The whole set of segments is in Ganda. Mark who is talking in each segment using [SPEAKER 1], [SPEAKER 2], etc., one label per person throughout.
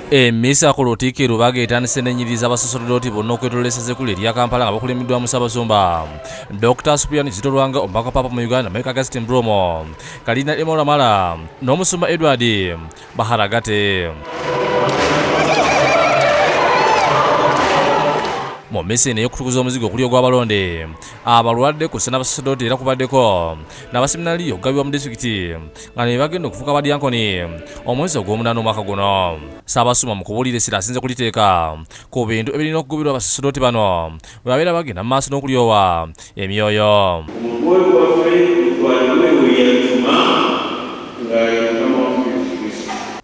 [SPEAKER 1] Emisa ku Lutikiro bageetandise n'ennyiriza abasaseredoti bonna okwetololesa ezzekulu erya Kampala nga bakulembedwa mu Ssaabasumba Dr. Ssaabasumba Lwanga omubaka Papa mu Uganda America Augustine Bromo Kalina Emola Mala n'omusumba Edward Baharagate. Mu missini y'okutukuza omuzigo okuli ogw'abalonde abalwadde ku Ssaabasumba era kubaddeko n'abaseminali okugabibwa mu disitulikiti nga ne bagenda okufuuka badyankoni omwezi ogw'omunaana omwaka guno. Ssaabasumba mu kubuulira essira asinze kuliteeka ku bintu ebirina okugobirwa abasaserdoti bano bwe babeera bagenda mu maaso n'okulyowa emyoyo.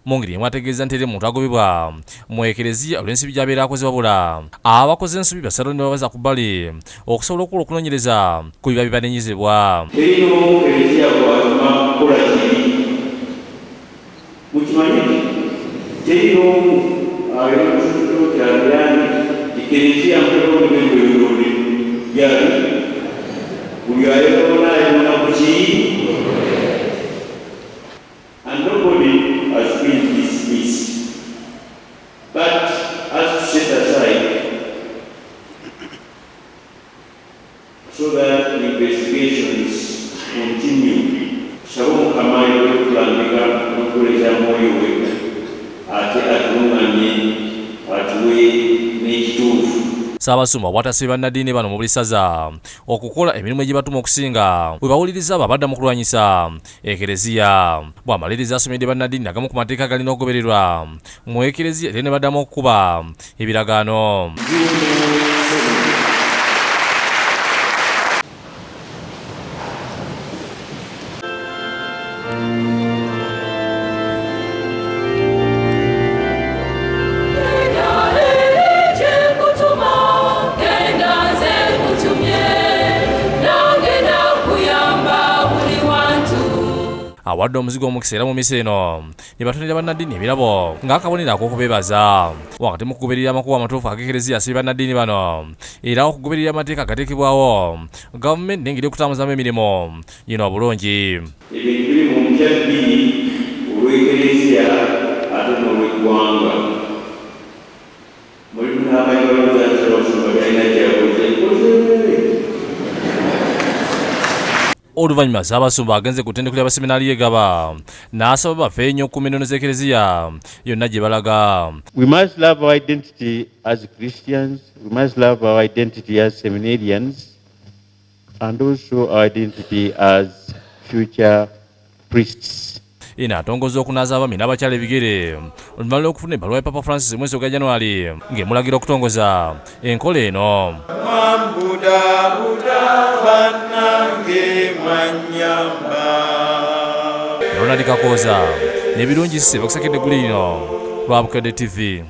[SPEAKER 1] Mu ngeri emu ategeeza nti eri omuntu agobebwa mu ekereziya olw'ensobi gy'abeera akoze wabula abakoze ensobi basatu ne babaza ku bbali okusobola okukola okunoonyereza ku biba bibanenyezebwa.
[SPEAKER 2] But as to set aside so that investigations continue, Sabo Kamayo Lwanga Mukuleza Moyo ate atunganye atuwe n'ekituufu.
[SPEAKER 1] Ssaabasumba bw'atasibye bannaddiini bano mu buli ssaza okukola emirimu egibatuma okusinga bwe bawuliriza abo abadda mu kulwanyisa ekereziya. Bw'amaliriza asomedde bannaddiini agamu ku mateeka galina okugobererwa mu ekereziya era ne baddamu okukuba ebiragaano. Awadde omuzigo omukisa era mu misa eno ne batonera bannaddiini ebirabo ng'akabonero ak'okubeebaza wakati mu kugoberera amakubo amatuufu ag'ekereziya asabye bannaddiini bano era okugoberera amateeka agateekebwawo gavumenti n'engeri y'okutambuzaamu emirimu gino obulungi.
[SPEAKER 2] Ebintu biri mu mpya bbiri olw'ekereziya ate n'olw'eggwanga. Mulimu n'abayibaluza nti Ssaabasumba talina kyakoze.
[SPEAKER 1] Oluvannyuma Ssaabasumba agenze ku ttendekero ly'abaseminali y'Egaba n'asaba bafeeyo nnyo okukuuma ennono z'ekereziya yonna gye balaga.
[SPEAKER 3] We must love our identity as Christians, we must love our identity as seminarians, and also our identity as future priests.
[SPEAKER 1] Ina atongoza okunaaza abaami n'abakyala ebigere oluvannyuma lw'okufuna ebbaluwa ya Papa Francis mwezi gwa January ng'emulagira okutongoza enkola eno. Ronald Kakoza n'ebirungi sse bakusakedde eggulu lino lwa Bukedde TV.